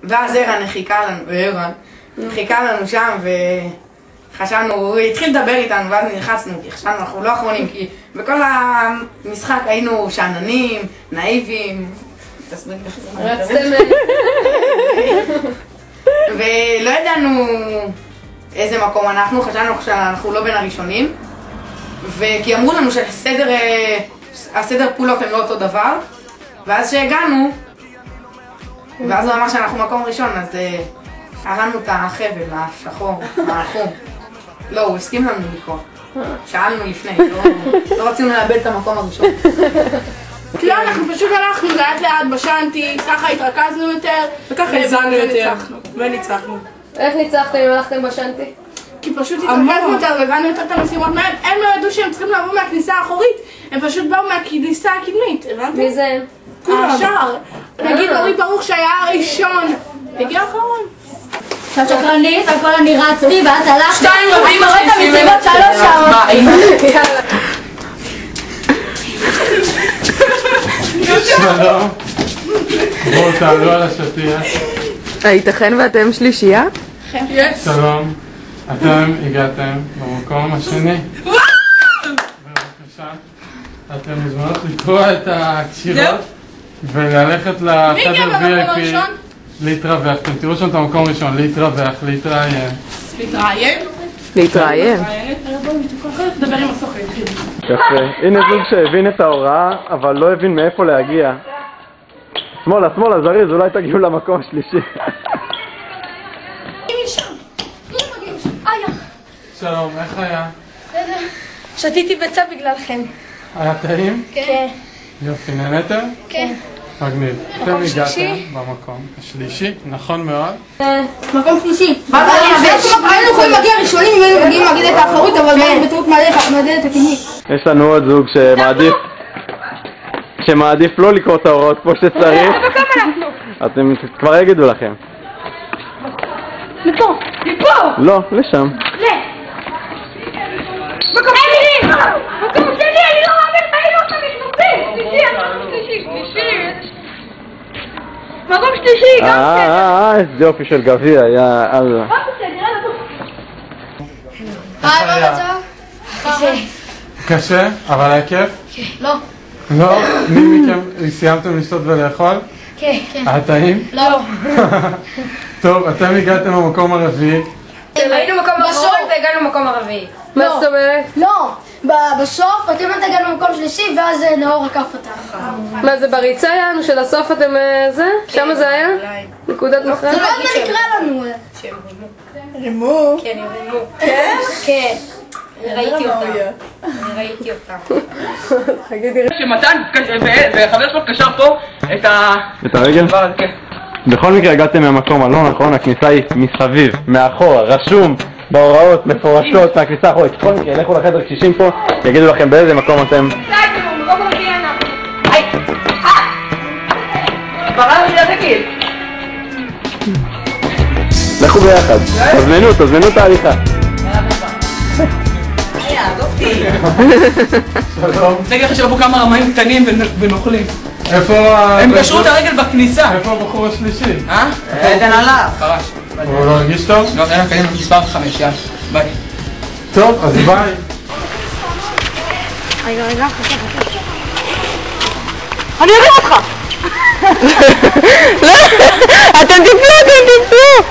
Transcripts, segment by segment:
ואז ערן חיכה לנו שם וחשבנו, הוא התחיל לדבר איתנו ואז נלחצנו כי חשבנו אנחנו לא אחרונים כי בכל המשחק היינו שאננים, נאיבים, תסביר רצתם ולא ידענו איזה מקום אנחנו, חשבנו שאנחנו לא בין הראשונים וכי אמרו לנו שהסדר פעולות הם לא אותו דבר ואז שהגענו ואז הוא אמר שאנחנו מקום ראשון אז הרמנו את החבל השחור, החום לא, הוא הסכים לנו לקרוא שאלנו לפני, לא רצינו לאבד את המקום הראשון לא, אנחנו פשוט הלכנו לאט לאט בשנתי, ככה התרכזנו יותר וככה הבנו יותר וניצחנו. איך ניצחתם אם הלכתם בשנתי? כי פשוט התרכזנו יותר והבנו יותר את המשימות מהם. הם לא ידעו שהם צריכים לעבור מהכניסה האחורית, הם פשוט באו מהכניסה הקדמית, הבנתם? מי זה? השאר. נגיד אורי ברוך שהיה הראשון, הגיע האחרון. עכשיו שקרנית, הכל אני רצתי ואת הלכת 2 רבים רואים את המשימות 3 שעות. שלום, בואו תעלו על השטיח. הייתכן ואתם שלישייה? שלום, אתם הגעתם במקום השני. בבקשה, אתם מוזמנות לקרוא את הקשירות וללכת לחדר VIP להתרווח. אתם תראו שם את המקום הראשון, להתרווח, להתראיין. להתראיין? דבר עם הסוכן. יפה, הנה זוג שהבין את ההוראה אבל לא הבין מאיפה להגיע. שמאלה, זריז, אולי תגיעו למקום השלישי. שלום, איך היה? שתיתי ביצה בגללכם. היה טעים? כן. יופי, נהנתם? כן. מגניב. אתם הגעתם במקום השלישי, נכון מאוד. מקום שלישי. היינו יכולים להגיע ראשונים אם היינו מגיעים להגיד את האחרות אבל היינו בטעות מהדלת הקדמית. יש לנו עוד זוג שמעדיף לא לקרוא את ההוראות כמו שצריך. אתם כבר יגידו לכם. מפה. לא, לשם. מקום שלי, אני לא מאמין, ראינו אותם מקום שלישי, גם כן. איזה יופי של גביע, יא אללה. קשה? אבל היה כיף? לא. לא? מי מכם סיימתם לשתות ולאכול? כן. היה טעים? לא. טוב, אתם הגעתם במקום הרביעי. היינו מקום ראשון והגענו במקום הרביעי. מה זאת אומרת? לא. בסוף אתם הגענו במקום שלישי ואז נאור עקף אותך. מה זה בריצה יענו של הסוף אתם זה? שמה זה היה? נקודת מכרעה? זה לא עוד מה נקרא לנו. רימו? כן, הם רימו. כן? כן. ראיתי אותם. שמתן וחבר שלו קשר פה את הרגל? כן. בכל מקרה הגעתם מהמקום הלא נכון, הכניסה היא מסביב, מאחורה, רשום בהוראות מפורשות מהכניסה האחורית. בכל מקרה, לכו לחדר קשישים פה, יגידו לכם באיזה מקום אתם. לכו ביחד, תזמנו את ההליכה. שלום. אני אגיד לך שהיו פה כמה רמאים קטנים ונוכלים. איפה הם קשרו את הרגל בכניסה. איפה הבחור השלישי? עדן עליו. חרש. הוא לא הרגיש טוב? לא, אין קדימה מספר 5, יאללה. ביי. טוב, אז ביי. רגע. אני אראה אותך! לא! אתם תיפלו!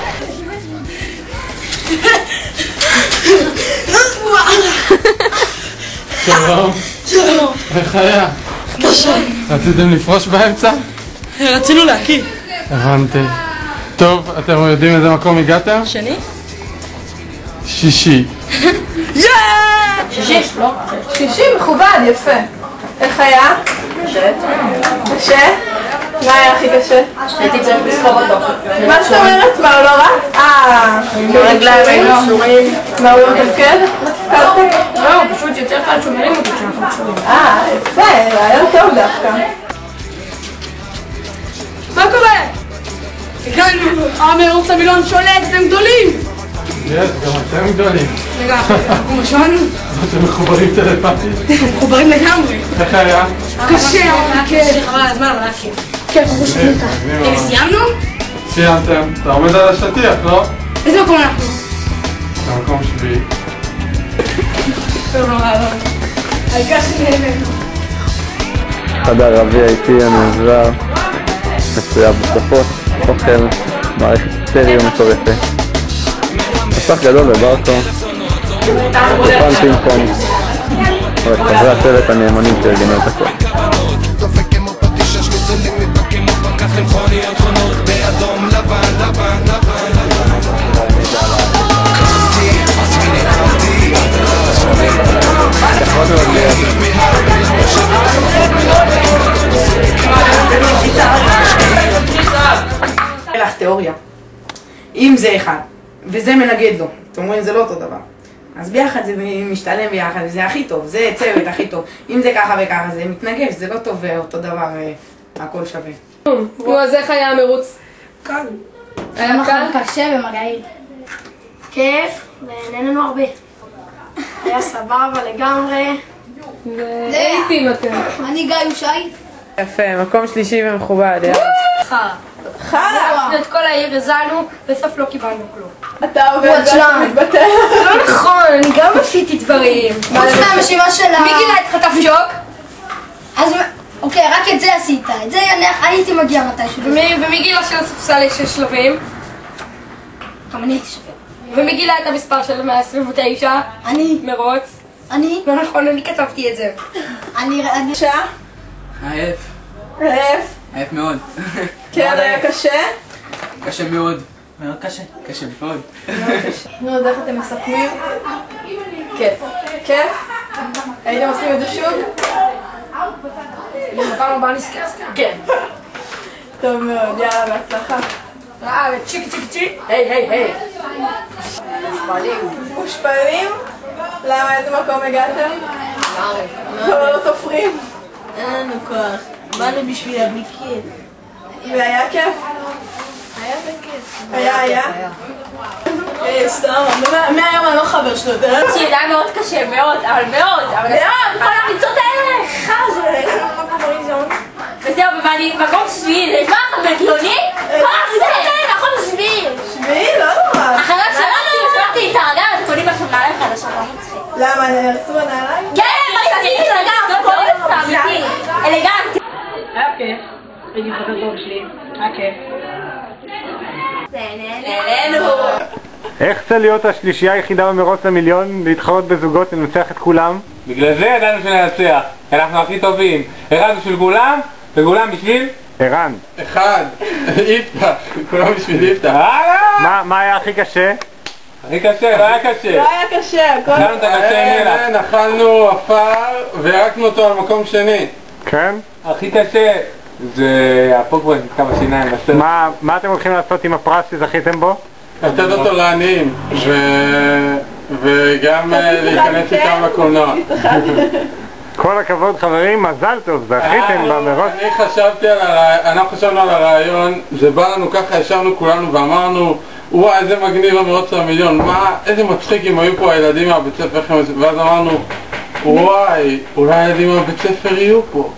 שלום. איך היה? קשה. רציתם לפרוש באמצע? רצינו להקים. הבנתי. טוב, אתם יודעים איזה מקום הגעתם? שני? שישי. שישי מכובד, יפה. איך היה? קשה? מה היה הכי קשה? הייתי צריך לספור אותו. מה זאת אומרת? מה, הוא לא רץ? הרגליים היינו קשורים. מה, הוא לא מתפקד? לא, פשוט יותר קל שומרים אותי כשאנחנו קשורים. יפה, רעיון טוב דווקא. מה קורה? הגענו, המרוץ המיליון שולט, אתם גדולים! גם אתם גדולים. רגע, אנחנו ראשון? אתם מחוברים טלפתית? מחוברים לגמרי. איך היה? קשה, אבל כן. חבל הזמן, אבל היה כיף. כן, אנחנו שומעים אותך. סיימתם, אתה עומד על השטיח, לא? איזה מקום אנחנו? אתה מקום שביעי. העיקר שנהננו. חדר רביע איתי המאוורר, מצויה בשפות, אוכל, מערכת סטריאו מטורפת. מסך גדול בברקו, אופן פינג פונג, וחברי הצוות הנאמנים שארגנו את הכל. לך תיאוריה. אם זה אחד, וזה מנגד לו, אתם אומרים זה לא אותו דבר. אז ביחד זה משתלם ביחד, וזה הכי טוב, זה צוות הכי טוב. אם זה ככה וככה, זה מתנגד, זה לא טוב ואותו דבר, הכל שווה. נו, אז איך היה המרוץ? קל. היה קל? קשה ומגעיל. כיף, ונהננו הרבה. היה סבבה לגמרי. הייתי אתם. אני גיא ושי. יפה, מקום שלישי ומכובד. חרא! את כל העיר הזלנו, בסוף לא קיבלנו כלום. אתה עובד ואתה מתבטא. לא נכון, אני גם עשיתי דברים. חוץ מהמשימה שלה. מי גילה את חטף שוק? אז אוקיי, רק את זה עשית. את זה הייתי מגיע מתישהו. ומי גילה של הספסל יש 6 שלבים? גם אני הייתי שווה. ומי גילה את המספר של 129? אני. מרוץ? אני. לא נכון, אני כתבתי את זה. אני... עייף. עייף. עייף מאוד. כן, היה קשה? קשה מאוד. מאוד קשה. קשה מאוד. נו, אז איך אתם מסכמים? כיף. כיף? הייתם עושים את זה שוב? בפעם הבאה נזכר. כן. טוב מאוד, יאללה, בהצלחה. צ'יק צ'יק צ'יק. היי. מושפלים? למה, איזה מקום הגעתם? כבר לא סופרים. אין לנו כוח. באנו בשביל הביקיר. והיה כיף? היה בכיף. היה? סתם, מהיום אני לא חבר שלו, אתה יודע? זה היה מאוד קשה, מאוד, אבל מאוד. כל הריצות האלה, חז, וזהו, ואני מקום שביעי, מה, בדיוני? כל הריצות האלה, נכון, שביעי. שביעי? לא נורא. אחרי שלחתי את הרגע, אתם קונים לכם נעליים חדשות, לא מצחיק. למה, נהרסו הנעליים? כן, עשיתי את הרגע, אמיתי, אלגנטי. היה כיף. הייתי חבר טוב שלי. היה כיף. נהנינו. איך זה להיות השלישייה היחידה במרוץ למיליון, להתחרות בזוגות, לנצח את כולם? בגלל זה ידענו שננצח, אנחנו הכי טובים. אחד בשביל כולם, וכולם בשביל? ערן. אחד, איפתח, כולם בשביל איפתח. מה היה הכי קשה? הכי קשה, לא היה קשה. לא היה קשה, הכל... אכלנו את הקשה עם מלח. אכלנו עפר והרקנו אותו על מקום שני. כן? הכי קשה זה הפוקבול נתקע בשיניים. מה אתם הולכים לעשות עם הפרס שזכיתם בו? לתת אותו לעניים וגם להיכנס איתם לקולנוע. כל הכבוד חברים, מזל טוב, זכיתם במרוץ. אנחנו חשבנו על הרעיון, זה בא לנו ככה, ישבנו כולנו ואמרנו וואי איזה מגניב המרוץ למיליון, איזה מצחיק אם היו פה הילדים מהבית ספר, ואז אמרנו וואי, אולי הילדים מהבית ספר יהיו פה.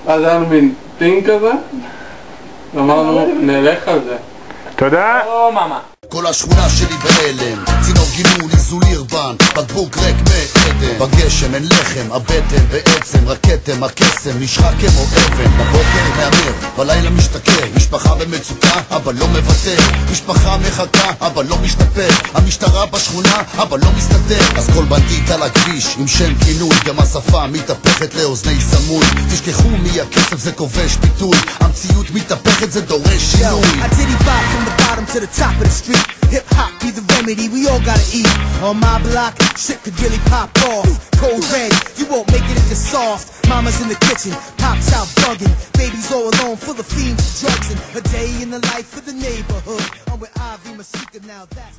אז היה לנו מין טינג כזה, ואמרנו נלך על זה. תודה. או מאמה. כל השכונה שלי בהלם, צינור גינון, איזול ירבן, בקבוק ריק מעדן. בגשם אין לחם, הבטן בעצם, רק כתם, הקסם, נשחק כמו אבן. בבוקר מהמר, בלילה משתכר, משפחה במצוקה, אבל לא מוותר. משפחה מחכה, אבל לא משתפר. המשטרה בשכונה, אבל לא מסתדר. אז כל בנדיט על הכביש, עם שם כינוי, גם השפה מתהפכת לאוזני סמוי. תשכחו מי הכסף, זה כובש פיתוי. המציאות מתהפכת, זה דורש שינוי. To the top of the street, hip-hop be the remedy, we all gotta eat. On my block, shit could really pop off. Cold red, you won't make it if you're soft. Mama's in the kitchen, pops out bugging. Baby's all alone, full of fiends, drugs, and a day in the life of the neighborhood. I'm with Ivy Masika, now that's